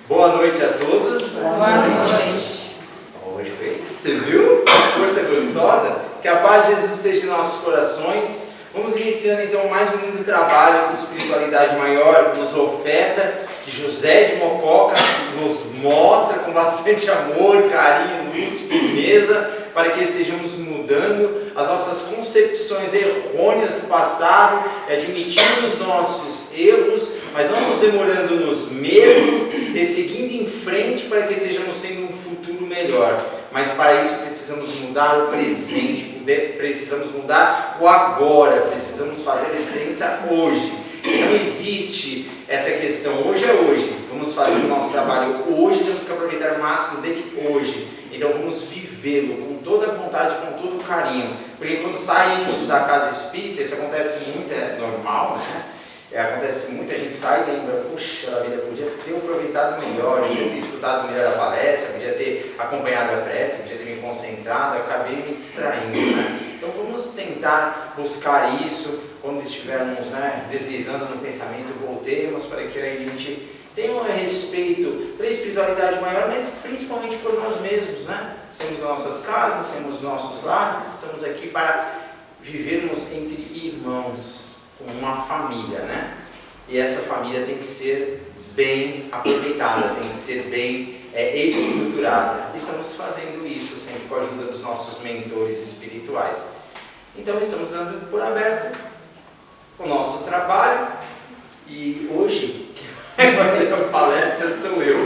Boa noite a todos. Boa noite. Hoje, você viu? Força gostosa? Que a paz de Jesus esteja em nossos corações. Vamos iniciando então mais um lindo trabalho que Espiritualidade Maior nos oferta, que José de Mococa nos mostra com bastante amor, carinho, luz, firmeza, para que estejamos mudando as nossas concepções errôneas do passado, admitindo os nossos erros, mas não nos demorando nos mesmos e seguindo em frente para que estejamos tendo um futuro melhor. Mas para isso precisamos mudar o presente, precisamos mudar o agora, precisamos fazer a diferença hoje. Não existe essa questão, hoje é hoje, vamos fazer o nosso trabalho hoje, temos que aproveitar o máximo dele hoje. Então vamos vivê-lo com toda a vontade, com todo o carinho. Porque quando saímos da casa espírita, isso acontece muito, é normal, né? Acontece muito, a gente sai e lembra, puxa vida, podia ter aproveitado melhor, podia ter escutado melhor a palestra, podia ter acompanhado a prece, podia ter me concentrado, acabei me distraindo, né? Então vamos tentar buscar isso, quando estivermos, né, deslizando no pensamento, voltemos para que a gente tenha um respeito pela espiritualidade maior, mas principalmente por nós mesmos, né? Temos nossas casas, temos nossos lares, estamos aqui para vivermos entre irmãos, como uma família, né? E essa família tem que ser bem aproveitada, tem que ser bem estruturada. Estamos fazendo isso sempre com a ajuda dos nossos mentores espirituais. Então estamos dando por aberto o nosso trabalho e hoje quem vai fazer a palestra sou eu.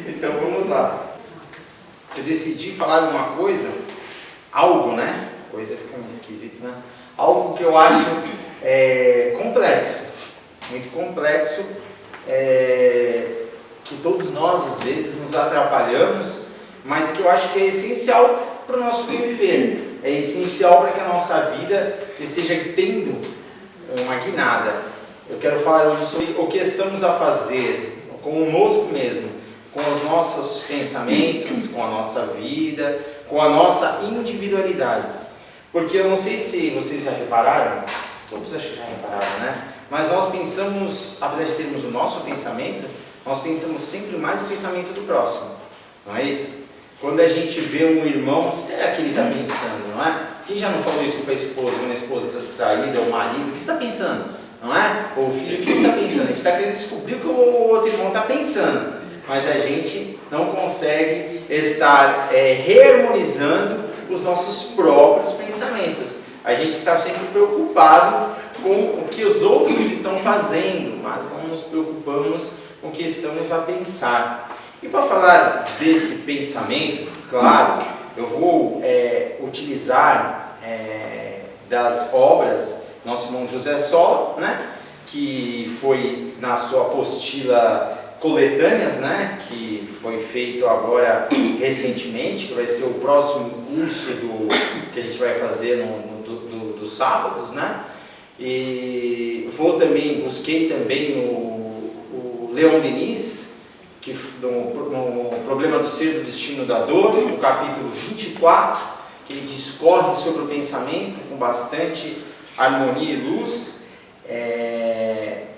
Então vamos lá. Eu decidi falar uma coisa, algo, né? Coisa fica meio esquisito, né? Algo que eu acho complexo, muito complexo, que todos nós às vezes nos atrapalhamos, mas que eu acho que é essencial para o nosso conviver, é essencial para que a nossa vida esteja tendo uma guinada. Eu quero falar hoje sobre o que estamos a fazer conosco mesmo, com os nossos pensamentos, com a nossa vida, com a nossa individualidade. Porque eu não sei se vocês já repararam, todos acho que já repararam, né? Mas nós pensamos, apesar de termos o nosso pensamento, nós pensamos sempre mais no pensamento do próximo, não é isso? Quando a gente vê um irmão, será que ele está pensando, não é? Quem já não falou isso para a esposa, quando a esposa está distraída, ou o marido, o que você está pensando, não é? Ou o filho, o que você está pensando? A gente está querendo descobrir o que o outro irmão está pensando, mas a gente não consegue estar reharmonizando os nossos próprios pensamentos. A gente está sempre preocupado com o que os outros estão fazendo, mas não nos preocupamos com o que estamos a pensar. E para falar desse pensamento, claro, eu vou utilizar das obras do nosso irmão José Sola, né, que foi na sua apostila Coletâneas, né, que foi feito agora recentemente, que vai ser o próximo curso que a gente vai fazer dos sábados, né? E busquei também o Leon Denis, que no Problema do Ser, do Destino da Dor, no capítulo 24, que ele discorre sobre o pensamento com bastante harmonia e luz.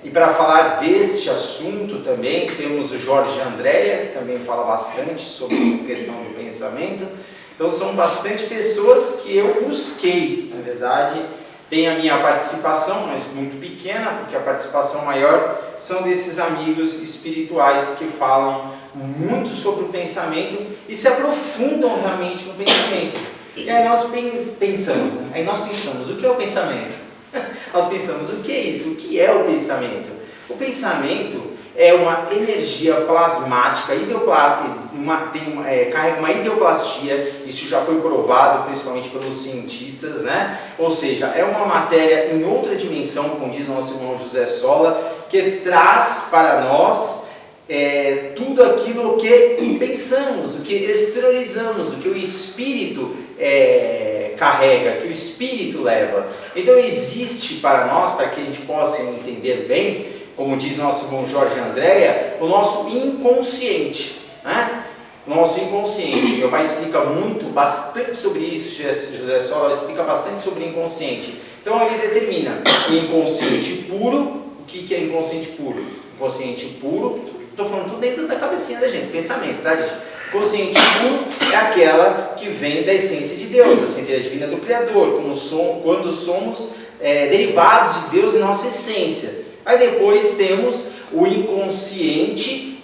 E para falar deste assunto também temos o Jorge Andréa, que também fala bastante sobre essa questão do pensamento. Então são bastante pessoas que eu busquei, na verdade tem a minha participação, mas muito pequena, porque a participação maior são desses amigos espirituais que falam muito sobre o pensamento e se aprofundam realmente no pensamento. E aí nós pensamos, o que é o pensamento? Nós pensamos, o que é isso? O que é o pensamento? O pensamento é uma energia plasmática, carrega uma ideoplastia, isso já foi provado principalmente pelos cientistas, né? Ou seja, é uma matéria em outra dimensão, como diz nosso irmão José Sola, que traz para nós tudo aquilo que pensamos, o que exteriorizamos, o que o espírito carrega, que o espírito leva. Então existe para nós, para que a gente possa entender bem, como diz nosso irmão Jorge Andréa, o nosso inconsciente, né? Nosso inconsciente. Meu pai explica bastante sobre isso, José Sola explica bastante sobre o inconsciente. Então ele determina o inconsciente puro, O que é inconsciente puro? Inconsciente puro, estou falando tudo dentro da cabecinha da gente, pensamento, tá, gente? Consciente puro é aquela que vem da essência de Deus, a centelha divina do Criador, quando somos derivados de Deus em nossa essência. Aí depois temos o inconsciente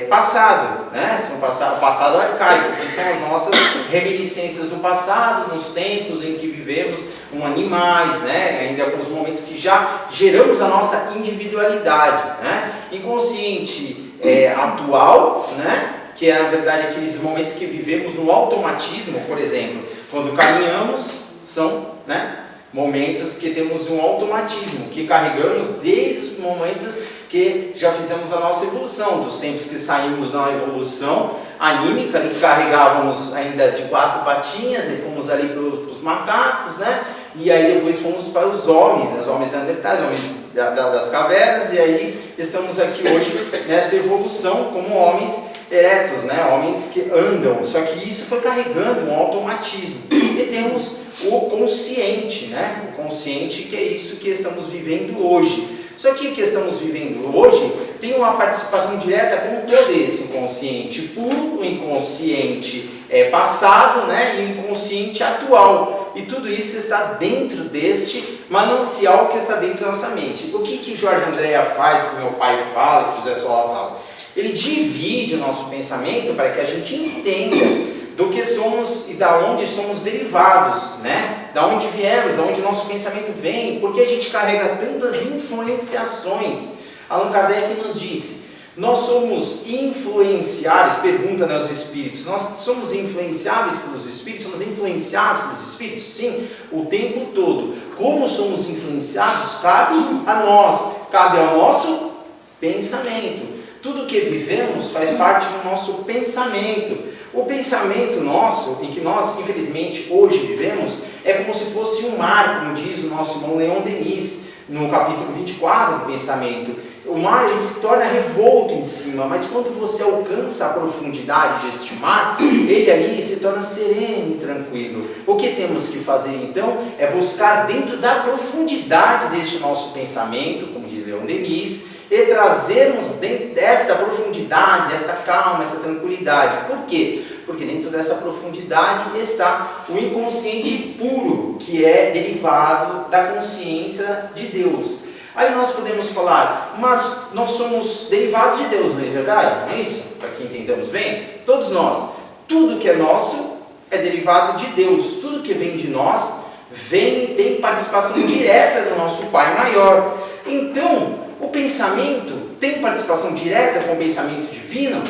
passado, né? O passado arcaico, que são as nossas reminiscências do passado, nos tempos em que vivemos como animais, né? Ainda alguns momentos que já geramos a nossa individualidade, né? Inconsciente atual, né? Que é na verdade aqueles momentos que vivemos no automatismo, por exemplo, quando caminhamos, são, né, momentos que temos um automatismo, que carregamos desde os momentos que já fizemos a nossa evolução, dos tempos que saímos na evolução anímica, ali carregávamos ainda de 4 patinhas, e fomos ali para os macacos, né? E aí depois fomos para os homens, né? Os homens neandertais, os homens das cavernas, e aí estamos aqui hoje nesta evolução como homens eretos, né? Homens que andam, só que isso foi carregando um automatismo. E temos o consciente, né? O consciente, que é isso que estamos vivendo hoje. Só que o que estamos vivendo hoje tem uma participação direta com todo esse inconsciente puro, o inconsciente passado, né? E o inconsciente atual. E tudo isso está dentro deste manancial que está dentro da nossa mente. O que Jorge Andréa faz, que meu pai fala, que José Sola fala? Ele divide o nosso pensamento para que a gente entenda do que somos e da onde somos derivados, né? Da onde viemos, da onde o nosso pensamento vem, porque a gente carrega tantas influenciações. Allan Kardec nos disse, nós somos influenciáveis, pergunta aos espíritos, nós somos influenciáveis pelos espíritos, somos influenciados pelos espíritos? Sim, o tempo todo. Como somos influenciados, cabe a nós, cabe ao nosso pensamento. Tudo que vivemos faz parte do nosso pensamento. O pensamento nosso, em que nós, infelizmente, hoje vivemos, é como se fosse um mar, como diz o nosso irmão Leon Denis, no capítulo 24 do pensamento. O mar, ele se torna revolto em cima, mas quando você alcança a profundidade deste mar, ele ali se torna sereno e tranquilo. O que temos que fazer, então, é buscar dentro da profundidade deste nosso pensamento, como diz Leon Denis, e trazermos dentro desta profundidade, esta calma, essa tranquilidade. Por quê? Porque dentro dessa profundidade está o inconsciente puro, que é derivado da consciência de Deus. Aí nós podemos falar, mas nós somos derivados de Deus, não é verdade? Não é isso? Para que entendamos bem, todos nós, tudo que é nosso é derivado de Deus. Tudo que vem de nós vem e tem participação direta do nosso Pai maior. Então, o pensamento tem participação direta com o pensamento divino?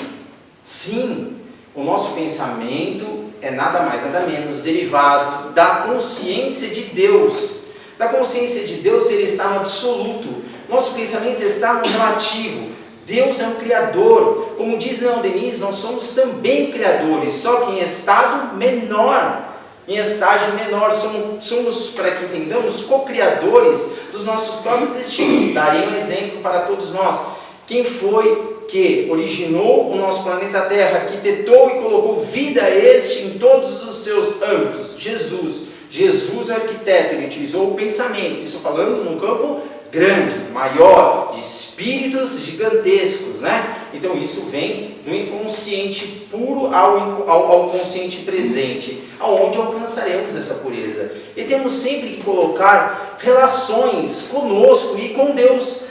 Sim, o nosso pensamento é nada mais, nada menos derivado da consciência de Deus. Da consciência de Deus, ele está no absoluto. Nosso pensamento está no relativo. Deus é um criador. Como diz Leon Denis, nós somos também criadores, só que em estado menor. Em estágio menor, somos, para que entendamos, co-criadores dos nossos próprios destinos. Darei um exemplo para todos nós. Quem foi que originou o nosso planeta Terra, arquitetou e colocou vida a este em todos os seus âmbitos? Jesus. Jesus é o arquiteto, ele utilizou o pensamento, isso falando num campo grande, maior, de espíritos gigantescos, né? Então isso vem do inconsciente puro ao consciente presente, aonde alcançaremos essa pureza. E temos sempre que colocar relações conosco e com Deus.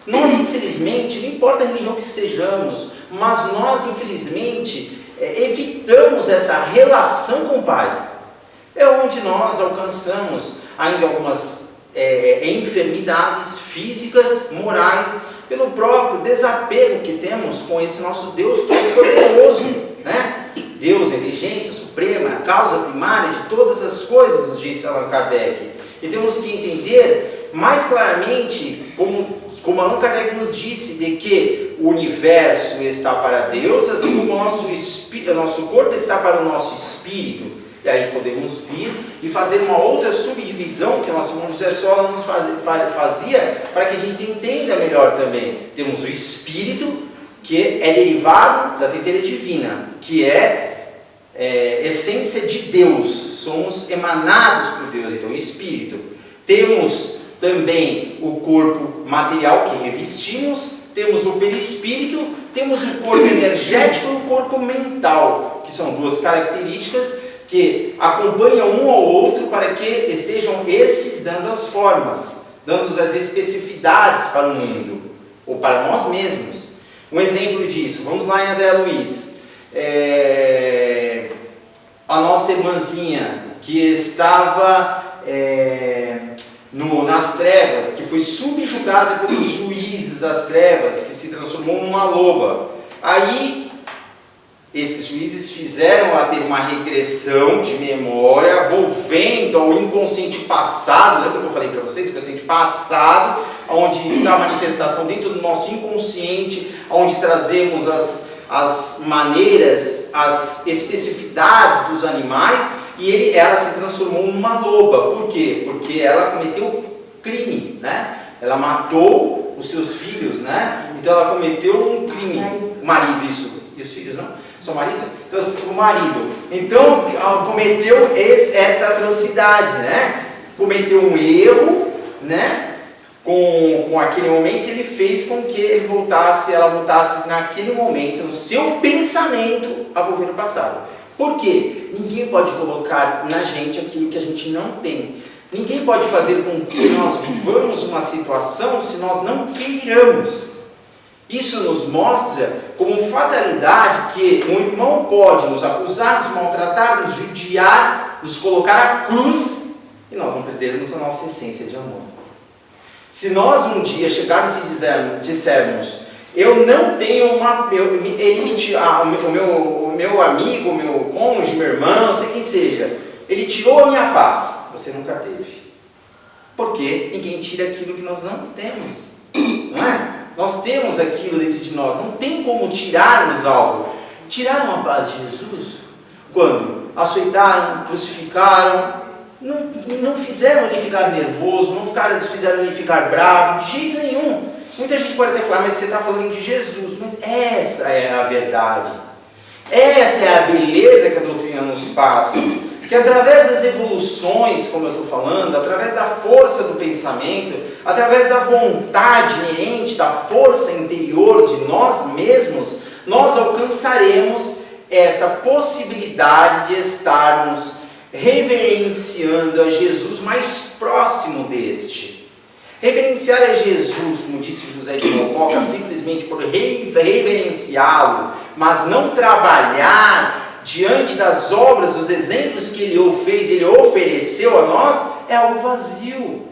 Nós, infelizmente, não importa a religião que sejamos, mas nós, infelizmente, evitamos essa relação com o Pai. É onde nós alcançamos ainda algumas enfermidades físicas, morais, pelo próprio desapego que temos com esse nosso Deus todo-poderoso, né? Deus, a inteligência suprema, a causa primária de todas as coisas, nos disse Allan Kardec. E temos que entender mais claramente, como Allan Kardec nos disse, de que o universo está para Deus, assim como o nosso corpo está para o nosso espírito. E aí podemos vir e fazer uma outra subdivisão que o nosso irmão José Sola nos fazia, para que a gente entenda melhor também. Temos o espírito, que é derivado da centelha divina, que é essência de Deus. Somos emanados por Deus, então, o espírito. Temos também o corpo material que revestimos, temos o perispírito, temos o corpo energético e o corpo mental, que são duas características que acompanham um ao outro para que estejam estes dando as formas, dando as especificidades para o mundo, ou para nós mesmos. Um exemplo disso, vamos lá em André Luiz, a nossa irmãzinha que estava nas trevas, que foi subjugada pelos juízes das trevas, que se transformou numa loba. Aí, esses juízes fizeram ela ter uma regressão de memória, volvendo ao inconsciente passado. Lembra que eu falei para vocês? O inconsciente passado, onde está a manifestação dentro do nosso inconsciente, onde trazemos as maneiras, as especificidades dos animais, e ela se transformou numa loba. Por quê? Porque ela cometeu crime, né? Ela matou os seus filhos, né? Então ela cometeu um crime. O marido, isso. E os filhos, não? Seu marido? Então, o marido. Então, ela cometeu esta atrocidade, né? Cometeu um erro, né? Com aquele momento, ele fez com que ela voltasse naquele momento, no seu pensamento, a volver ao passado. Por quê? Ninguém pode colocar na gente aquilo que a gente não tem. Ninguém pode fazer com que nós vivamos uma situação se nós não queiramos. Isso nos mostra como fatalidade que um irmão pode nos acusar, nos maltratar, nos judiar, nos colocar à cruz e nós não perdermos a nossa essência de amor. Se nós um dia chegarmos e dissermos, eu não tenho uma... o meu amigo, o meu cônjuge, meu irmão, sei quem seja, ele tirou a minha paz. Você nunca teve. Porque ninguém tira aquilo que nós não temos. Não é? Nós temos aquilo dentro de nós. Não tem como tirarmos algo. Tiraram a paz de Jesus? Quando açoitaram, crucificaram, não fizeram ele ficar nervoso, não fizeram ele ficar bravo, de jeito nenhum. Muita gente pode até falar, mas você está falando de Jesus. Mas essa é a verdade. Essa é a beleza que a doutrina nos passa. Que através das evoluções, como eu estou falando, através da força do pensamento, através da vontade inerente, da força interior de nós mesmos, nós alcançaremos esta possibilidade de estarmos reverenciando a Jesus mais próximo deste. Reverenciar a Jesus, como disse José de Mococa, simplesmente por reverenciá-lo, mas não trabalhar diante das obras, dos exemplos que ele ofereceu a nós, é algo vazio.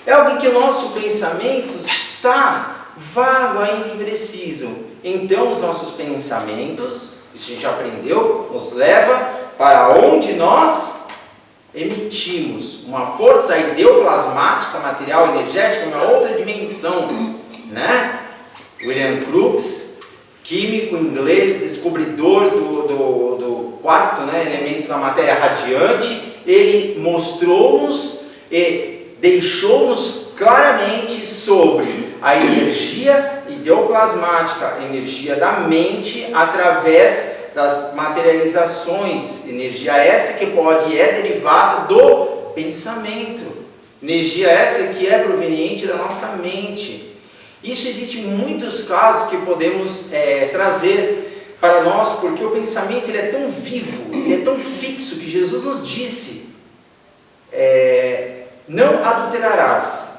É algo em que o nosso pensamento está vago ainda e impreciso. Então os nossos pensamentos, isso a gente já aprendeu, nos leva para onde nós emitimos uma força ideoplasmática, material, energética, uma outra dimensão, né? William Crookes, químico inglês, descobridor do quarto, né, elemento da matéria radiante, ele mostrou-nos e deixou-nos claramente sobre a energia ideoplasmática, a energia da mente, através das materializações, energia esta que é derivada do pensamento, energia essa que é proveniente da nossa mente. Isso existe em muitos casos que podemos trazer para nós, porque o pensamento ele é tão vivo, ele é tão fixo, que Jesus nos disse, não adulterarás,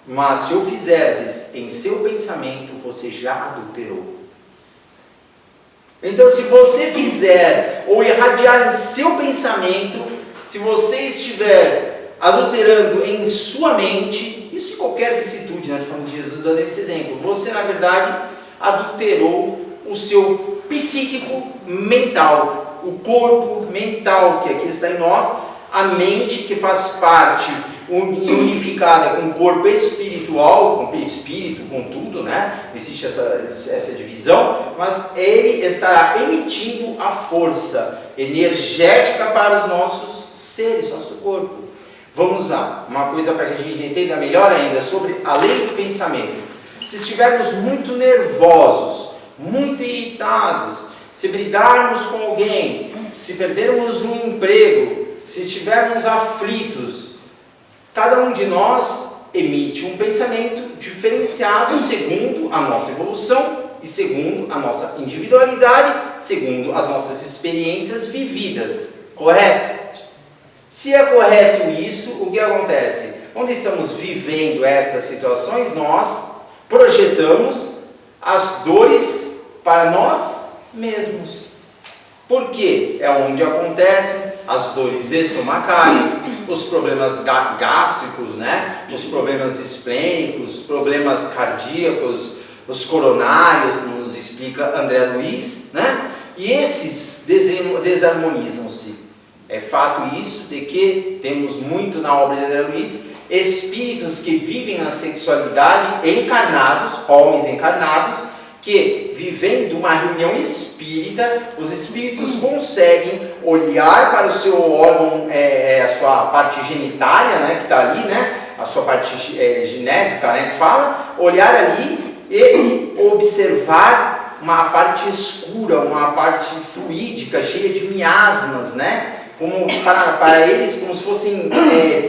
mas se o fizerdes em seu pensamento, você já adulterou. Então, se você fizer ou irradiar em seu pensamento, se você estiver adulterando em sua mente, isso em qualquer vicissitude, né? Estou falando de Jesus dando esse exemplo, você na verdade adulterou o seu psíquico mental, o corpo mental que aqui está em nós, a mente que faz parte unificada com o corpo espiritual, com o espírito, com tudo, né? Existe essa divisão, mas ele estará emitindo a força energética para os nossos seres, nosso corpo. Vamos lá, uma coisa para que a gente entenda melhor ainda sobre a lei do pensamento. Se estivermos muito nervosos, muito irritados, se brigarmos com alguém, se perdermos um emprego, se estivermos aflitos, Cada um de nós emite um pensamento diferenciado segundo a nossa evolução e segundo a nossa individualidade, segundo as nossas experiências vividas, correto? Se é correto isso, o que acontece? Onde estamos vivendo estas situações, nós projetamos as dores para nós mesmos. Por quê? É onde acontecem as dores estomacais, os problemas gástricos, né? Os problemas esplênicos, problemas cardíacos, os coronários, como nos explica André Luiz, né? E esses desarmonizam-se. É fato isso de que temos muito na obra de André Luiz espíritos que vivem na sexualidade encarnados, homens encarnados, que vivendo uma reunião espírita, os espíritos conseguem olhar para o seu órgão, a sua parte genitária, né, que está ali, né, a sua parte genésica, né, que fala, olhar ali e observar uma parte escura, uma parte fluídica, cheia de miasmas, né, como para eles como se fossem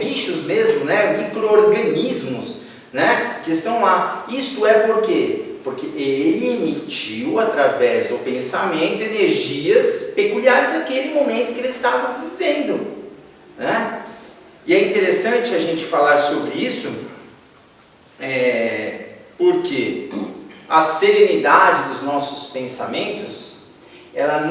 bichos mesmo, né, micro-organismos, né, que estão lá. Isto é por quê? Porque ele emitiu, através do pensamento, energias peculiares àquele momento que ele estava vivendo, né? E é interessante a gente falar sobre isso, porque a serenidade dos nossos pensamentos, ela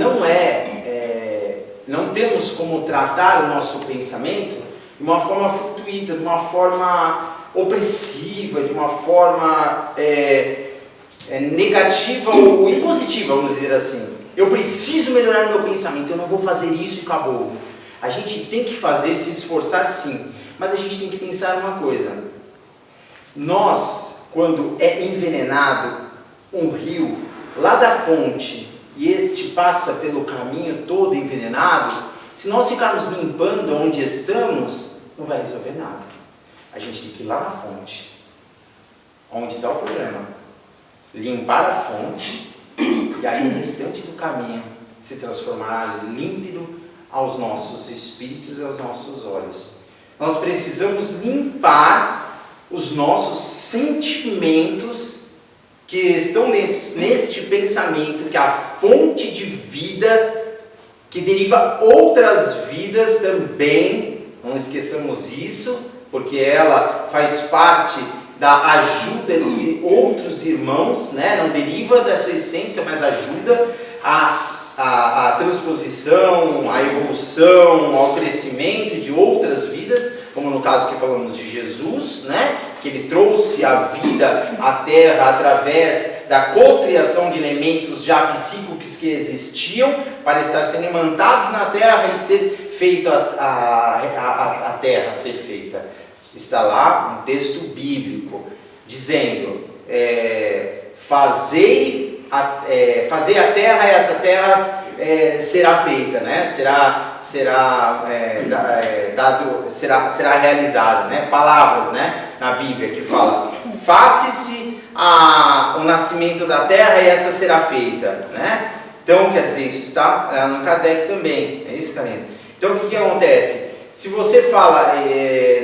não temos como tratar o nosso pensamento de uma forma fortuita, de uma forma opressiva, de uma forma negativa ou impositiva, vamos dizer assim. Eu preciso melhorar meu pensamento, eu não vou fazer isso e acabou. A gente tem que fazer, se esforçar sim, mas a gente tem que pensar uma coisa. Nós, quando é envenenado um rio lá da fonte e este passa pelo caminho todo envenenado, se nós ficarmos limpando onde estamos, não vai resolver nada. A gente tem que ir lá na fonte, onde está o problema. Limpar a fonte, e aí o restante do caminho se transformará límpido aos nossos espíritos e aos nossos olhos. Nós precisamos limpar os nossos sentimentos que estão neste pensamento, que é a fonte de vida, que deriva outras vidas também, não esqueçamos isso, porque ela faz parte da ajuda de outros irmãos, né? Não deriva da sua essência, mas ajuda a transposição, a evolução, ao crescimento de outras vidas, como no caso que falamos de Jesus, né? Que ele trouxe a vida à Terra através da cocriação de elementos já psíquicos que existiam, para estar sendo imantados na Terra e ser feita a Terra ser feita. Está lá um texto bíblico dizendo: fazei a terra, e essa terra será feita, né? Será realizada, né? Palavras, né? Na Bíblia que fala: faça-se o nascimento da terra e essa será feita, né? Então quer dizer, isso está no Kardec também, é isso, Carlinhos? Então o que acontece? Se você fala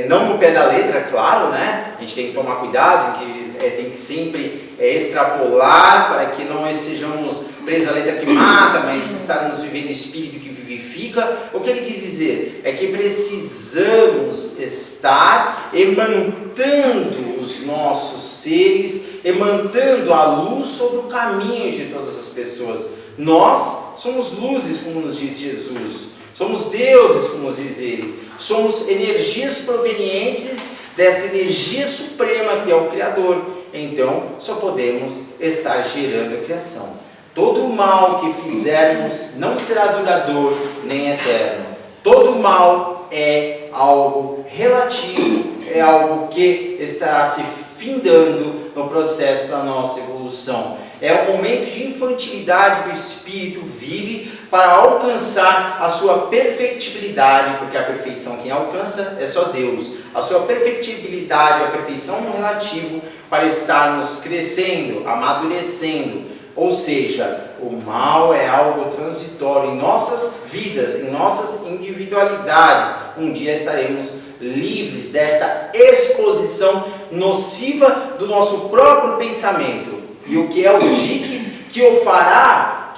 não no pé da letra, claro, né? A gente tem que tomar cuidado, tem que sempre extrapolar para que não sejamos presos à letra que mata, mas estarmos vivendo espírito que vivifica. O que ele quis dizer é que precisamos estar emantando os nossos seres, emantando a luz sobre o caminho de todas as pessoas. Nós somos luzes, como nos diz Jesus. Somos deuses, como nos diz eles. Somos energias provenientes desta energia suprema que é o Criador. Então, só podemos estar gerando a criação. Todo o mal que fizermos não será duradouro nem eterno. Todo o mal é algo relativo, é algo que estará se findando no processo da nossa evolução. É um momento de infantilidade que o espírito vive para alcançar a sua perfectibilidade, porque a perfeição quem alcança é só Deus. A sua perfectibilidade, a perfeição no relativo, para estarmos crescendo, amadurecendo. Ou seja, o mal é algo transitório em nossas vidas, em nossas individualidades. Um dia estaremos livres desta exposição nociva do nosso próprio pensamento. E o que é o tique que fará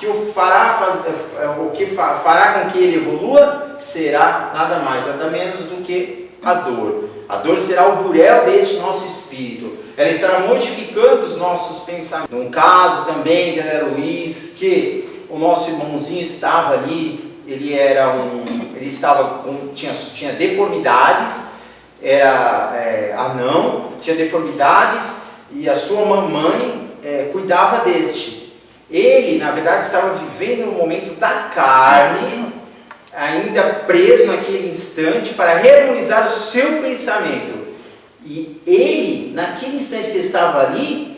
com que ele evolua será nada mais, nada menos do que a dor. A dor será o burel deste nosso espírito. Ela estará modificando os nossos pensamentos. Num caso também de André Luiz, que o nosso irmãozinho estava ali, tinha deformidades, era anão, tinha deformidades, e a sua mamãe cuidava deste. Ele, na verdade, estava vivendo no momento da carne, ainda preso naquele instante, para harmonizar o seu pensamento. E ele, naquele instante que estava ali,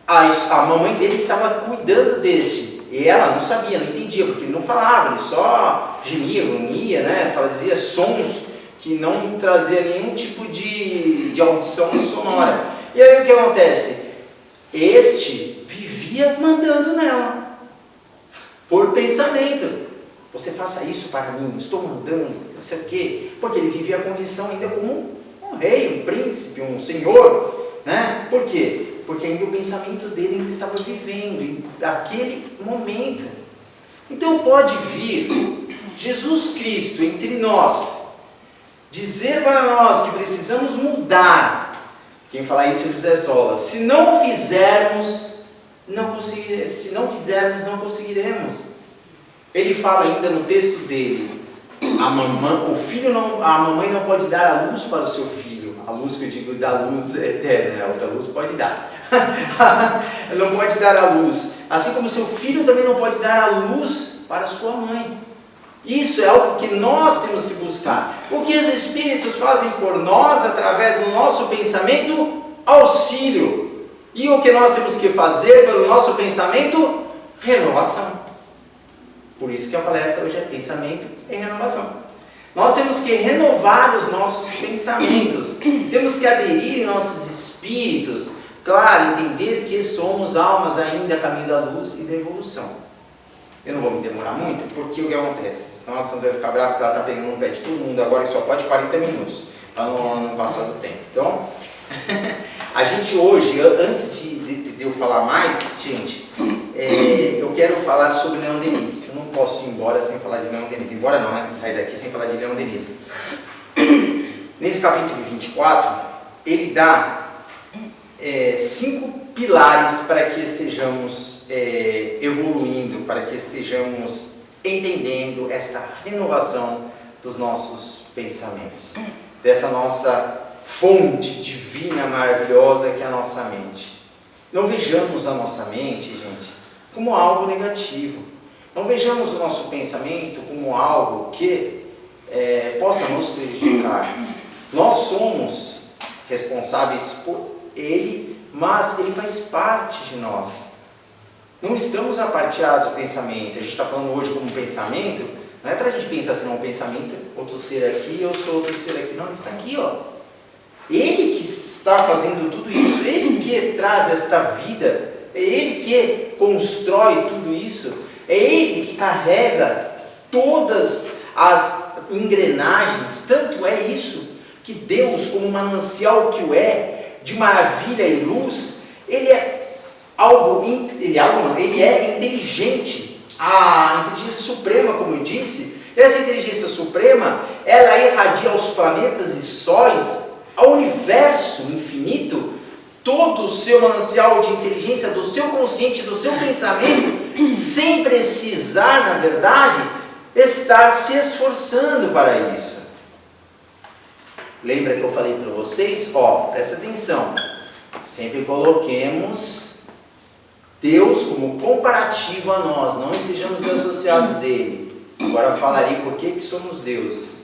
a mamãe dele estava cuidando deste. E ela não sabia, não entendia, porque ele não falava, ele só gemia, grunhia, né? Fazia sons que não trazia nenhum tipo de audição sonora. E aí o que acontece? Este vivia mandando nela, por pensamento. Você faça isso para mim, estou mandando, não sei o quê. Porque ele vivia a condição ainda como um rei, um príncipe, um senhor, né? Por quê? Porque ainda o pensamento dele ainda estava vivendo naquele momento. Então pode vir Jesus Cristo entre nós, dizer para nós que precisamos mudar. Quem fala isso é José Solas. Se não fizermos, não conseguiremos. Se não quisermos, não conseguiremos. Ele fala ainda no texto dele, a mamãe não pode dar a luz para o seu filho. A luz que eu digo da luz eterna, outra luz pode dar. Não pode dar a luz. Assim como seu filho também não pode dar a luz para sua mãe. Isso é algo que nós temos que buscar. O que os Espíritos fazem por nós através do nosso pensamento? Auxílio. E o que nós temos que fazer pelo nosso pensamento? Renovação. Por isso que a palestra hoje é pensamento e renovação. Nós temos que renovar os nossos pensamentos. Temos que aderir em nossos espíritos. Claro, entender que somos almas ainda a caminho da luz e da evolução. Eu não vou me demorar muito, porque o que acontece? Senão a Sandra vai ficar brava porque ela está pegando no pé de todo mundo agora, que só pode 40 minutos, para não passar do tempo. Então, a gente hoje, antes de eu falar mais, gente, eu quero falar sobre Leon Denis. Eu não posso ir embora sem falar de Leon Denis. Embora não, né? Sair daqui sem falar de Leon Denis. Nesse capítulo 24, ele dá 5 pilares para que estejamos evoluindo, para que estejamos entendendo esta renovação dos nossos pensamentos, dessa nossa fonte divina maravilhosa que é a nossa mente. Não vejamos a nossa mente, gente, como algo negativo. Não vejamos o nosso pensamento como algo que possa nos prejudicar. Nós somos responsáveis por ele, mas ele faz parte de nós. Não estamos aparteados do pensamento. A gente está falando hoje como pensamento. Não é para a gente pensar assim, não, um pensamento, outro ser aqui, eu sou outro ser aqui. Não, ele está aqui, ó. Ele que está fazendo tudo isso, ele que traz esta vida, é ele que constrói tudo isso, é ele que carrega todas as engrenagens. Tanto é isso que Deus, como manancial que o é, de maravilha e luz, ele é inteligente. A inteligência suprema, como eu disse, essa inteligência suprema, ela irradia aos planetas e sóis, ao universo infinito, todo o seu manancial de inteligência, do seu consciente, do seu pensamento, sem precisar, na verdade, estar se esforçando para isso. Lembra que eu falei para vocês? Presta atenção. Sempre coloquemos Deus como comparativo a nós, não sejamos associados dele. Agora falarei por que somos deuses.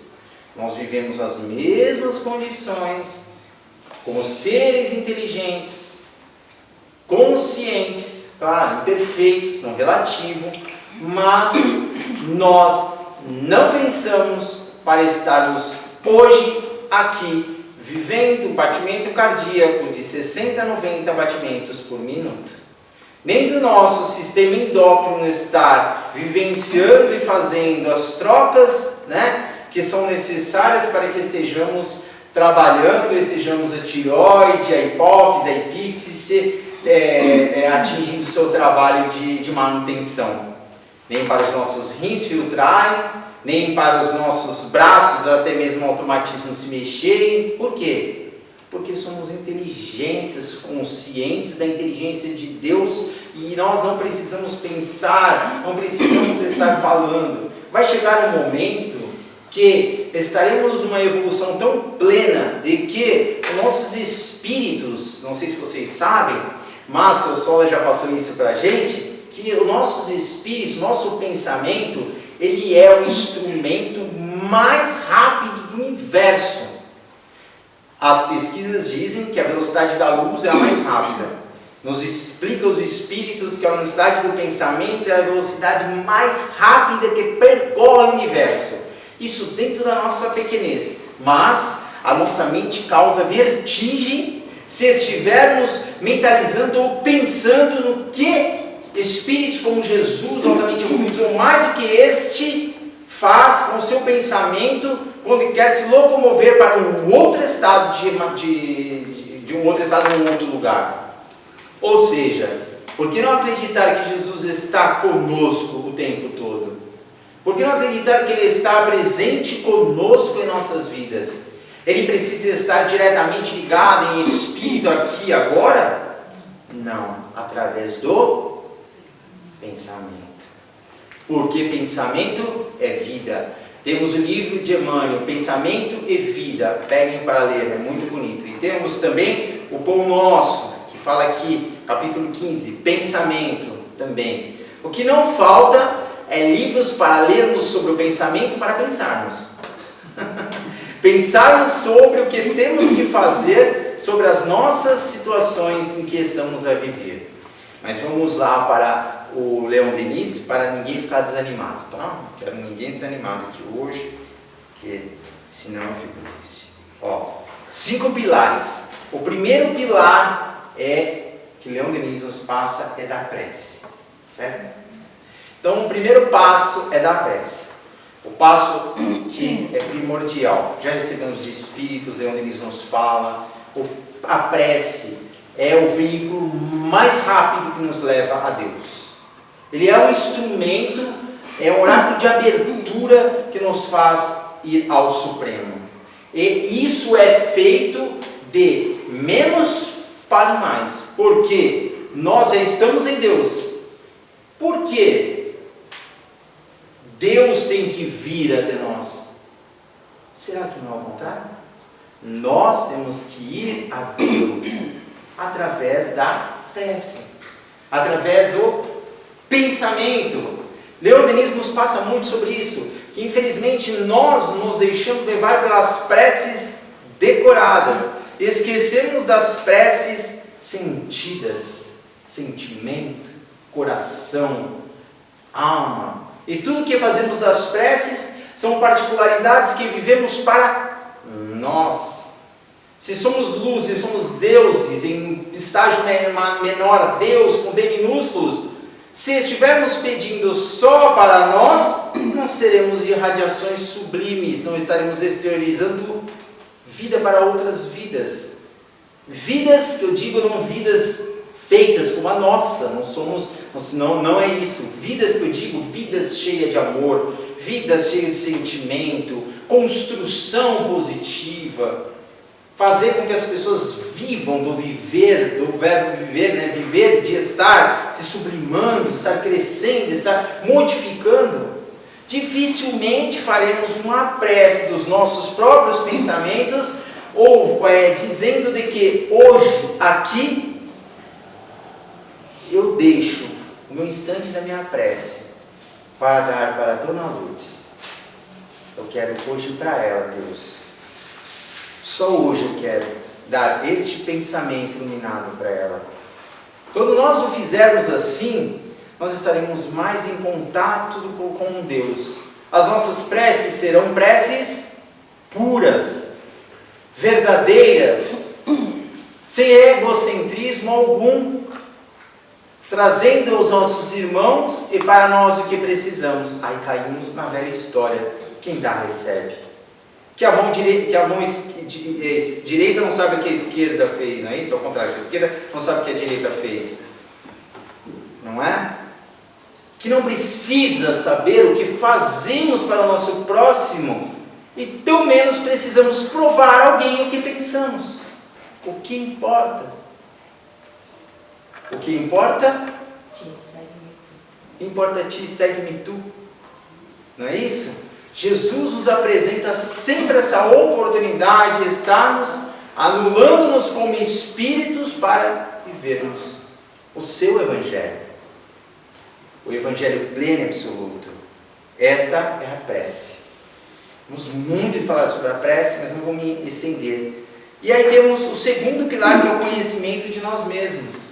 Nós vivemos as mesmas condições, como seres inteligentes, conscientes, claro, imperfeitos, não relativo, mas nós não pensamos para estarmos hoje aqui, vivendo um batimento cardíaco de 60 a 90 batimentos por minuto. Nem do nosso sistema endócrino estar vivenciando e fazendo as trocas, né, que são necessárias para que estejamos trabalhando, estejamos a tireoide, a hipófise, a epífise, atingindo o seu trabalho de manutenção. Nem para os nossos rins filtrarem, nem para os nossos braços, até mesmo o automatismo se mexerem. Por quê? Porque somos inteligências, conscientes da inteligência de Deus, e nós não precisamos pensar, não precisamos estar falando. Vai chegar um momento que estaremos numa evolução tão plena de que nossos espíritos, não sei se vocês sabem, mas o Sola já passou isso para a gente, que os nossos espíritos, nosso pensamento, ele é o instrumento mais rápido do universo. As pesquisas dizem que a velocidade da luz é a mais rápida. Nos explica os espíritos que a velocidade do pensamento é a velocidade mais rápida que percorre o universo. Isso dentro da nossa pequenez. Mas a nossa mente causa vertigem se estivermos mentalizando ou pensando no que espíritos como Jesus, altamente evoluídos, ou mais do que este, faz com o seu pensamento quando quer se locomover para um outro estado de um outro estado em um outro lugar. Ou seja, por que não acreditar que Jesus está conosco o tempo todo? Por que não acreditar que Ele está presente conosco em nossas vidas? Ele precisa estar diretamente ligado em espírito aqui agora? Não, através do pensamento. Porque pensamento é vida. Temos o livro de Emmanuel, Pensamento e Vida. Peguem para ler, é muito bonito. E temos também o Pão Nosso, que fala aqui, capítulo 15, Pensamento também. O que não falta é livros para lermos sobre o pensamento para pensarmos. Pensarmos sobre o que temos que fazer, sobre as nossas situações em que estamos a viver. Mas vamos lá para o Leon Denis, para ninguém ficar desanimado, tá? Não quero ninguém desanimado aqui hoje, porque senão eu fico triste. 5 pilares. O primeiro pilar que Leon Denis nos passa é da prece, certo? Então o primeiro passo é da prece. O passo que é primordial. Já recebemos espíritos, Leon Denis nos fala. A prece é o veículo mais rápido que nos leva a Deus. Ele é um instrumento, é um oráculo de abertura que nos faz ir ao Supremo. E isso é feito de menos para mais. Porque nós já estamos em Deus. Por quê? Deus tem que vir até nós. Será que não é ao contrário? Nós temos que ir a Deus através da prece, através do pensamento. Leon Denis nos passa muito sobre isso, que infelizmente nós nos deixamos levar pelas preces decoradas, esquecemos das preces sentidas, sentimento, coração, alma. E tudo que fazemos das preces são particularidades que vivemos para nós. Se somos luz, se somos deuses, em estágio menor, Deus com D minúsculos, se estivermos pedindo só para nós, não seremos irradiações sublimes, não estaremos exteriorizando vida para outras vidas. Vidas, que eu digo, não vidas feitas como a nossa, não é isso. Vidas que eu digo, vidas cheias de amor, vidas cheias de sentimento, construção positiva, fazer com que as pessoas vivam do viver, do verbo viver, né? Viver de estar se sublimando, estar crescendo, estar modificando. Dificilmente faremos uma prece dos nossos próprios pensamentos, ou dizendo de que hoje, aqui, eu deixo o meu instante da minha prece para dar para a Dona Lourdes. Eu quero hoje para ela, Deus. Só hoje eu quero dar este pensamento iluminado para ela. Quando nós o fizermos assim, nós estaremos mais em contato com Deus. As nossas preces serão preces puras, verdadeiras, sem egocentrismo algum, trazendo aos nossos irmãos e para nós o que precisamos. Aí caímos na velha história: quem dá, recebe. que a mão direita não sabe o que a esquerda fez, não é isso? Ao contrário, que a esquerda não sabe o que a direita fez. Não é? Que não precisa saber o que fazemos para o nosso próximo e tão menos precisamos provar a alguém o que pensamos. O que importa? O que importa? Importa a ti, segue-me tu. Não é isso? Jesus nos apresenta sempre essa oportunidade de estarmos anulando-nos como espíritos para vivermos o seu Evangelho. O Evangelho pleno e absoluto. Esta é a prece. Vamos muito falar sobre a prece, mas não vou me estender. E aí temos o segundo pilar, que é o conhecimento de nós mesmos.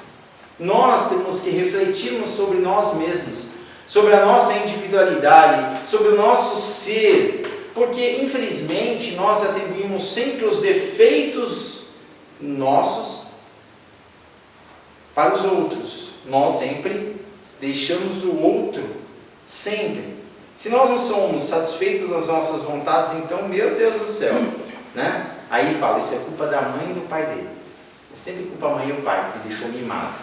Nós temos que refletirmos sobre nós mesmos, sobre a nossa individualidade, sobre o nosso ser, porque infelizmente nós atribuímos sempre os defeitos nossos para os outros. Nós sempre deixamos o outro, sempre. Se nós não somos satisfeitos das nossas vontades, então, meu Deus do céu, né? Aí fala, isso é culpa da mãe e do pai dele. É sempre culpa da mãe e do pai, que deixou mimado.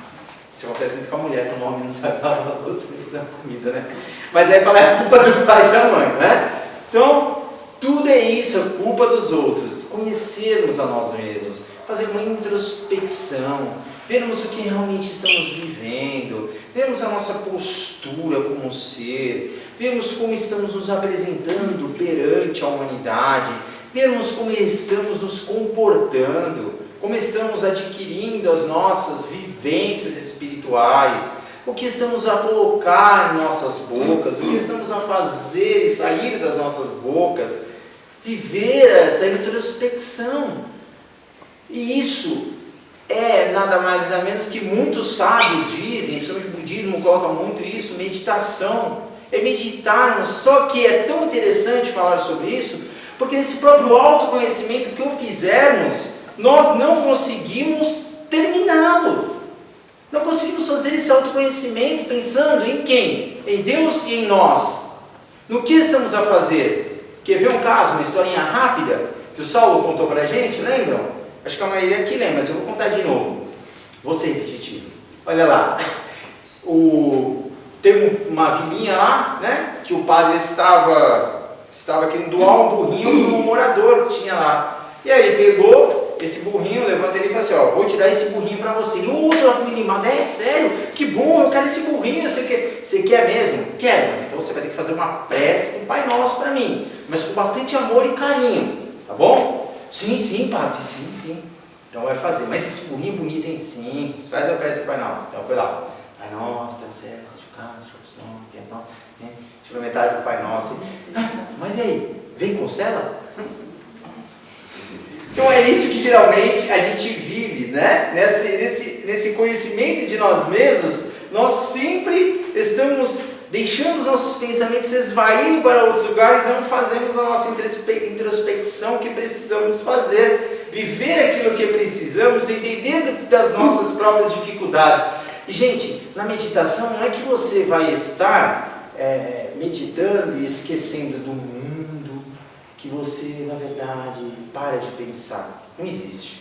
Isso acontece muito com a mulher, quando o homem não sabe lavar a louça e fazer a comida, né? Mas aí fala, é a culpa do pai e da mãe, né? Então, tudo é isso, é culpa dos outros. Conhecermos a nós mesmos, fazer uma introspecção, vermos o que realmente estamos vivendo, vermos a nossa postura como ser, vermos como estamos nos apresentando perante a humanidade, vermos como estamos nos comportando, como estamos adquirindo as nossas vivências espirituais, o que estamos a colocar em nossas bocas, o que estamos a fazer e sair das nossas bocas, viver essa introspecção. E isso é nada mais nada menos que muitos sábios dizem, principalmente o budismo coloca muito isso, meditação. É meditarmos, só que é tão interessante falar sobre isso, porque nesse próprio autoconhecimento que o fizermos, nós não conseguimos terminá-lo. Não conseguimos fazer esse autoconhecimento pensando em quem? Em Deus e em nós. No que estamos a fazer? Quer ver um caso, uma historinha rápida, que o Saulo contou pra gente, lembram? Acho que a maioria aqui lembra, mas eu vou contar de novo. Vou ser repetitivo. Olha lá, tem uma vilinha lá, né? Que o padre estava querendo doar um burrinho para um morador que tinha lá. E aí pegou esse burrinho, levanta ele e fala assim, ó, vou te dar esse burrinho para você. E o outro lá com o animado, é sério? Que bom, eu quero esse burrinho, você quer mesmo? Quero, mas então você vai ter que fazer uma prece, um Pai Nosso para mim, mas com bastante amor e carinho, tá bom? Sim, padre, sim. Então vai fazer, mas esse burrinho bonito, hein? Sim, você faz a prece do Pai Nosso. Então foi lá, Pai Nosso, teu céu, chegou a metade do Pai Nosso. Mas e aí? Vem com cela? Então é isso que geralmente a gente vive, né? Nesse conhecimento de nós mesmos, nós sempre estamos deixando os nossos pensamentos esvaírem para outros lugares, não fazemos a nossa introspecção que precisamos fazer, viver aquilo que precisamos, entender das nossas próprias dificuldades. E, gente, na meditação não é que você vai estar meditando e esquecendo do mundo, que você, na verdade, para de pensar. Não existe.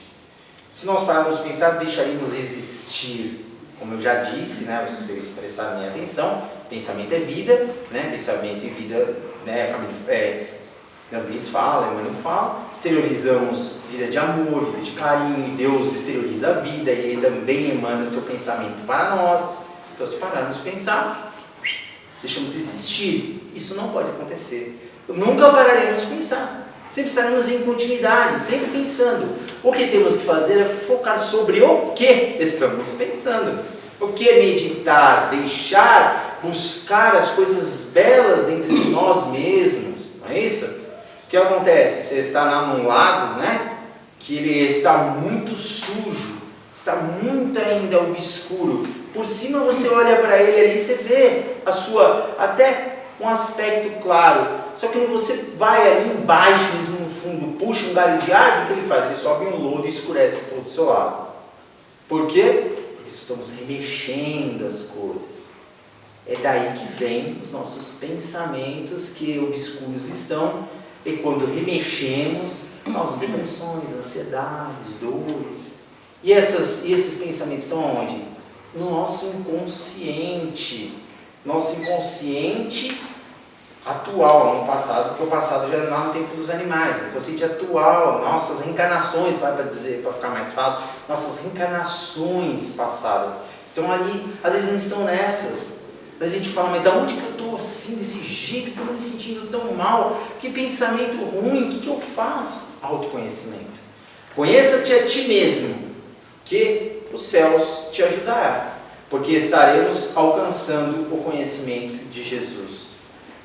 Se nós pararmos de pensar, deixaríamos existir. Como eu já disse, né, vocês prestaram minha atenção, pensamento é vida, né, pensamento e vida, né, Luiz fala, Emmanuel fala, exteriorizamos vida de amor, vida de carinho, Deus exterioriza a vida e Ele também emana seu pensamento para nós. Então, se pararmos de pensar, deixamos de existir. Isso não pode acontecer. Nunca pararemos de pensar. Sempre estaremos em continuidade, sempre pensando. O que temos que fazer é focar sobre o que estamos pensando. O que é meditar, deixar, buscar as coisas belas dentro de nós mesmos, não é isso? O que acontece? Você está num lago, né? Que ele está muito sujo, está muito ainda obscuro. Por cima você olha para ele ali e você vê até um aspecto claro. Só que quando você vai ali embaixo, mesmo no fundo, puxa um galho de árvore, o que ele faz? Ele sobe um lodo e escurece todo o seu lago. Por quê? Porque estamos remexendo as coisas. É daí que vem os nossos pensamentos que obscuros estão, E quando remexemos, causam depressões, ansiedades, dores. E esses pensamentos estão onde? No nosso inconsciente. Nosso inconsciente atual, não passado, porque o passado já é lá no tempo dos animais. O inconsciente atual, nossas reencarnações, vai para dizer, para ficar mais fácil, nossas reencarnações passadas estão ali, às vezes não estão nessas. Às vezes a gente fala, mas da onde que eu estou assim, desse jeito, que eu estou me sentindo tão mal? Que pensamento ruim, o que eu faço? Autoconhecimento. Conheça-te a ti mesmo, que os céus te ajudará, porque estaremos alcançando o conhecimento de Jesus.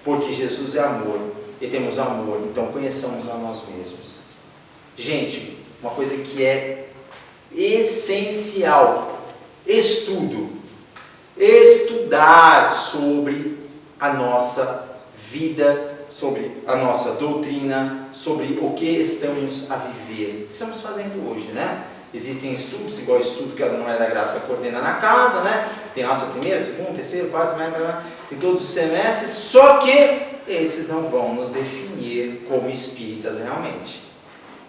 Porque Jesus é amor e temos amor, então conheçamos a nós mesmos. Gente, uma coisa que é essencial, estudar sobre a nossa vida, sobre a nossa doutrina, sobre o que estamos a viver. O que estamos fazendo hoje, né? Existem estudos, igual o estudo que a Não é da Graça coordena na casa, né? Tem nossa primeira, segunda, terceira, quarta, em todos os semestres, só que esses não vão nos definir como espíritas realmente.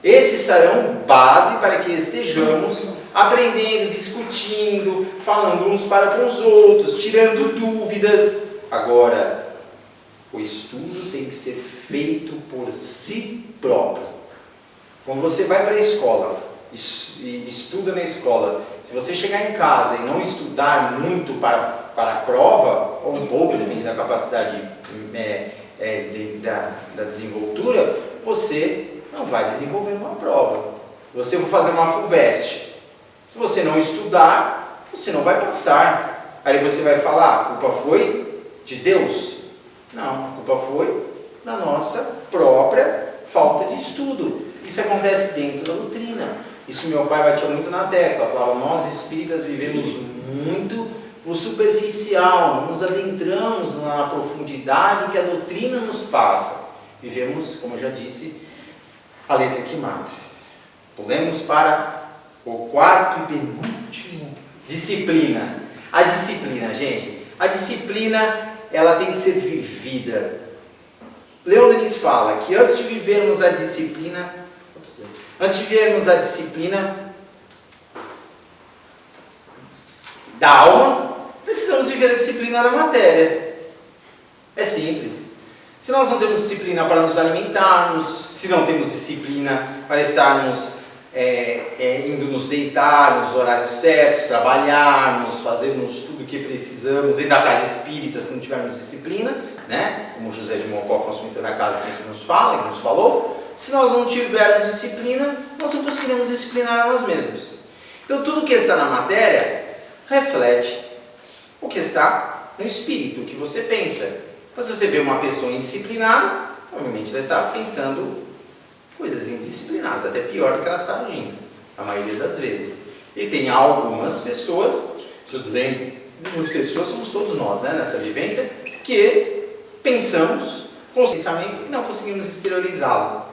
Esses serão base para que estejamos aprendendo, discutindo, falando uns para com os outros, tirando dúvidas. Agora, o estudo tem que ser feito por si próprio. Quando você vai para a escola e estuda na escola, se você chegar em casa e não estudar muito para a prova, ou um pouco, depende da capacidade da desenvoltura, você não vai desenvolver uma prova. Você vai fazer uma FUVEST. Se você não estudar, você não vai passar. Aí você vai falar, a culpa foi de Deus? Não, a culpa foi da nossa própria falta de estudo. Isso acontece dentro da doutrina. Isso meu pai batia muito na tecla, falava, nós espíritas vivemos muito o superficial, não nos adentramos na profundidade que a doutrina nos passa. Vivemos, como eu já disse, a letra que mata. Pulemos para o quarto e penúltimo. Disciplina. A disciplina, gente. A disciplina, ela tem que ser vivida. Leon Denis fala que antes de vivermos a disciplina da alma, precisamos viver a disciplina da matéria. É simples. Se nós não temos disciplina para nos alimentarmos, se não temos disciplina para estarmos indo nos deitar nos horários certos, trabalharmos, fazermos tudo o que precisamos, dentro da casa espírita, se não tivermos disciplina, né? Como José de Mocó, nosso mentor na casa, sempre nos fala e nos falou. Se nós não tivermos disciplina, nós não conseguiremos disciplinar a nós mesmos. Então, tudo que está na matéria reflete o que está no espírito, o que você pensa. Mas se você vê uma pessoa indisciplinada, provavelmente ela está pensando coisas indisciplinadas, até pior do que ela está agindo, a maioria das vezes. E tem algumas pessoas, estou dizendo, algumas pessoas, somos todos nós, né, nessa vivência, que pensamos com o pensamento e não conseguimos exteriorizá-lo.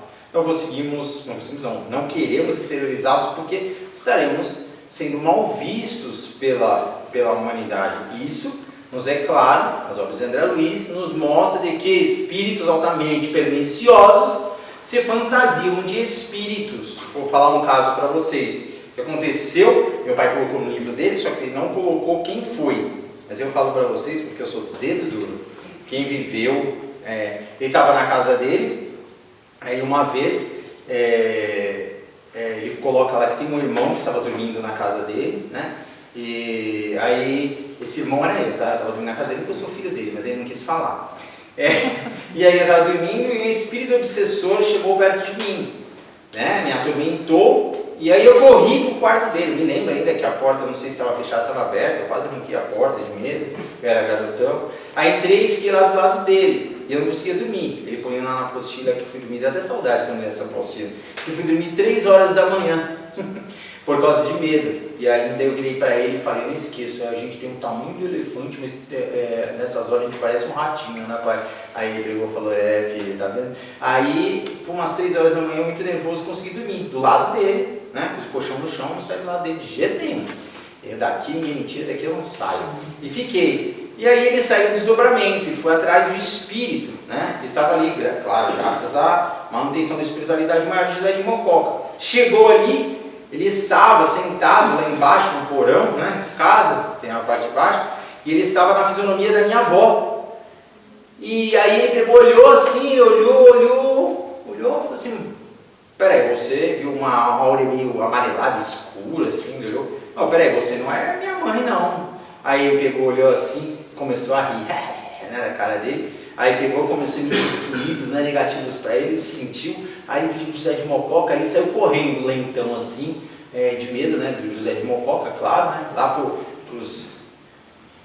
Não queremos exteriorizá-los porque estaremos sendo mal vistos pela humanidade. Isso nos é claro, as obras de André Luiz nos mostra de que espíritos altamente perniciosos se fantasiam de espíritos. Vou falar um caso para vocês. O que aconteceu, meu pai colocou no livro dele, só que ele não colocou quem foi. Mas eu falo para vocês porque eu sou dedo duro. Quem viveu, ele estava na casa dele, aí uma vez ele coloca lá que tem um irmão que estava dormindo na casa dele, né? E aí esse irmão era eu, tá? Eu estava dormindo na casa dele porque eu sou filho dele, mas ele não quis falar. E aí eu estava dormindo e um espírito obsessor chegou perto de mim, né? Me atormentou e aí eu corri para o quarto dele. Eu me lembro ainda que a porta, não sei se estava fechada, estava aberta, eu quase arranquei a porta de medo, eu era garotão. Aí entrei e fiquei lá do lado dele e eu não conseguia dormir. Ele põe lá na apostila que eu fui dormir, dá até saudade quando eu li essa apostila. Eu fui dormir 3 horas da manhã por causa de medo. E ainda eu virei para ele e falei, não esqueço, a gente tem um tamanho de elefante, mas nessas horas a gente parece um ratinho, né, pai? Aí ele pegou e falou, filho, tá vendo? Aí, por umas 3 horas da manhã, muito nervoso, consegui dormir do lado dele, né? Com os colchão no chão, não saí do lado dele de jeito nenhum. Daqui ninguém me tira, daqui eu não saio. E fiquei. E aí ele saiu do desdobramento e foi atrás do espírito, né? Ele estava ali, claro, graças a Manutenção da Espiritualidade Maior de José de Mococa. Chegou ali, ele estava sentado lá embaixo no porão, né, de casa, tem a parte de baixo, e ele estava na fisionomia da minha avó. E aí ele pegou, olhou assim, olhou, falou assim, peraí, você viu uma aura meio amarelada, escura, assim, olhou, não, peraí, você não é minha mãe, não. Aí ele pegou, olhou assim, começou a rir, né, da cara dele. Aí pegou, começou a emitir os fluidos, né, negativos para ele, sentiu. Aí ele pediu José de Mococa, aí saiu correndo lentão assim, de medo, né, do José de Mococa, claro, né, lá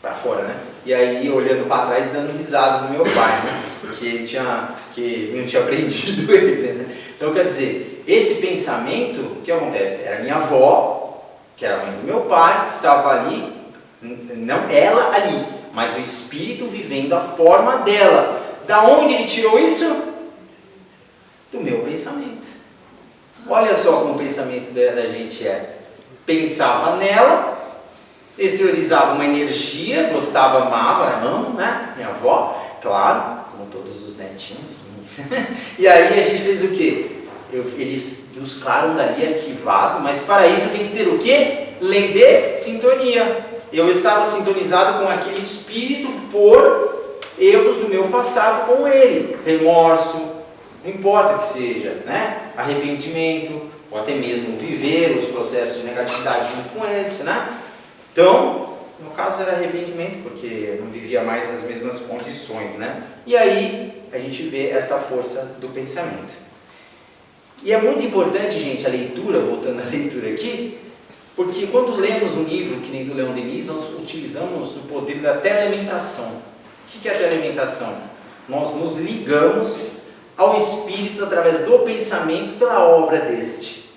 para fora, né. E aí olhando para trás, dando risada no meu pai, né, que não tinha aprendido ele, né. Então quer dizer, esse pensamento, o que acontece? Era minha avó, que era a mãe do meu pai, que estava ali, não ela ali, mas o espírito vivendo a forma dela. Da onde ele tirou isso? Do meu pensamento. Olha só como o pensamento da gente é. Pensava nela, exteriorizava uma energia, gostava, amava, amo, né? Minha avó, claro, como todos os netinhos. E aí a gente fez o quê? Eles buscaram dali arquivado, mas para isso tem que ter o quê? Lei de sintonia. Eu estava sintonizado com aquele espírito por erros do meu passado com ele. Remorso, não importa o que seja, né? Arrependimento, ou até mesmo viver os processos de negatividade junto com esse, né? Então, no caso era arrependimento, porque não vivia mais nas mesmas condições, né? E aí a gente vê esta força do pensamento. E é muito importante, gente, a leitura, voltando à leitura aqui, porque quando lemos um livro, que nem do Leon Denis, nós utilizamos o poder da telementação. O que é a telementação? Nós nos ligamos ao Espírito através do pensamento pela obra deste.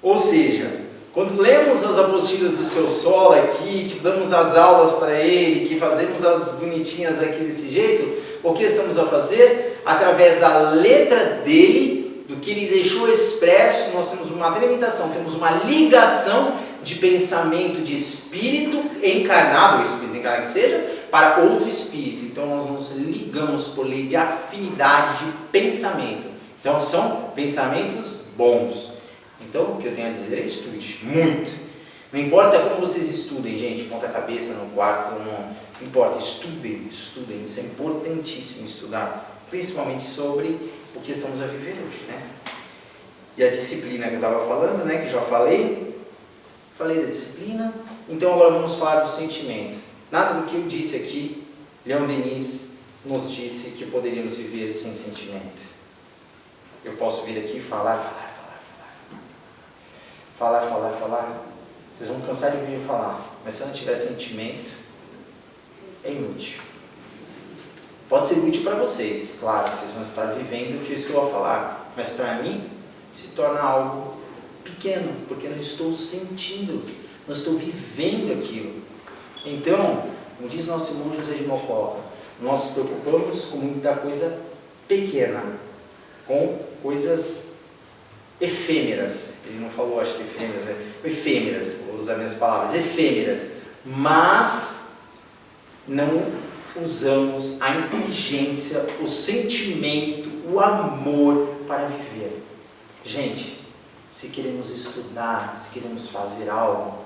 Ou seja, quando lemos as apostilas do Seu Solo aqui, que damos as aulas para ele, que fazemos as bonitinhas aqui desse jeito, o que estamos a fazer? Através da letra dele, do que ele deixou expresso, nós temos uma telementação, temos uma ligação de pensamento de espírito encarnado, ou espírito encarnado que seja, para outro espírito. Então nós nos ligamos por lei de afinidade de pensamento. Então são pensamentos bons. Então o que eu tenho a dizer é estude, muito. Não importa como vocês estudem, gente, ponta cabeça, no quarto, não importa, estudem, isso é importantíssimo estudar. Principalmente sobre o que estamos a viver hoje, né? E a disciplina que eu estava falando, né? Que já falei da disciplina. Então agora vamos falar do sentimento. Nada do que eu disse aqui, Leon Denis nos disse que poderíamos viver sem sentimento. Eu posso vir aqui e falar. Vocês vão cansar de vir falar, mas se eu não tiver sentimento, é inútil. Pode ser útil para vocês, claro, vocês vão estar vivendo o que eu estou a falar, mas para mim se torna algo pequeno, porque não estou sentindo, não estou vivendo aquilo. Então, como diz nosso irmão José de Mococa, nós nos preocupamos com muita coisa pequena, com coisas efêmeras. Ele não falou, acho que efêmeras, mas efêmeras, vou usar minhas palavras, efêmeras, mas não usamos a inteligência, o sentimento, o amor para viver. Gente, se queremos estudar, se queremos fazer algo,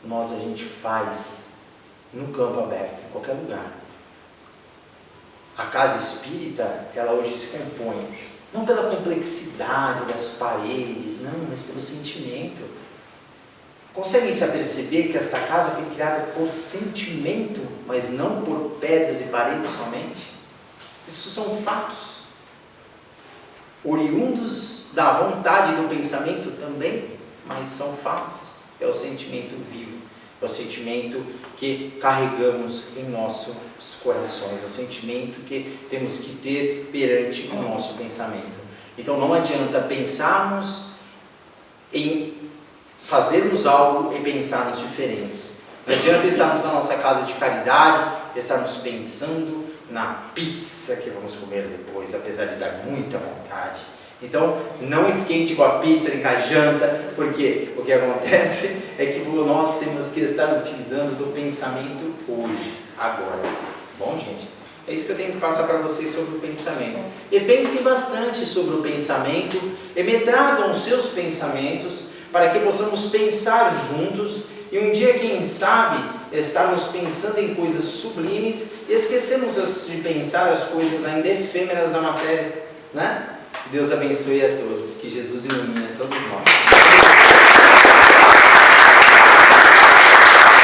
a gente faz no campo aberto, em qualquer lugar. A casa espírita, ela hoje se compõe, não pela complexidade das paredes, não, mas pelo sentimento. Conseguem se aperceber que esta casa foi criada por sentimento, mas não por pedras e paredes somente? Isso são fatos. Oriundos da vontade do pensamento também, mas são fatos. É o sentimento vivo, é o sentimento que carregamos em nossos corações, é o sentimento que temos que ter perante o nosso pensamento. Então não adianta pensarmos em fazermos algo e pensarmos diferentes. Não adianta estarmos na nossa casa de caridade, estarmos pensando na pizza que vamos comer depois, apesar de dar muita vontade. Então, não esquente com a pizza nem com a janta, porque o que acontece é que nós temos que estar utilizando do pensamento hoje, agora. Bom, gente? É isso que eu tenho que passar para vocês sobre o pensamento. E pensem bastante sobre o pensamento e me tragam os seus pensamentos para que possamos pensar juntos e um dia, quem sabe, estarmos pensando em coisas sublimes e esquecemos de pensar as coisas ainda efêmeras da matéria, né? Que Deus abençoe a todos, que Jesus ilumine a todos nós.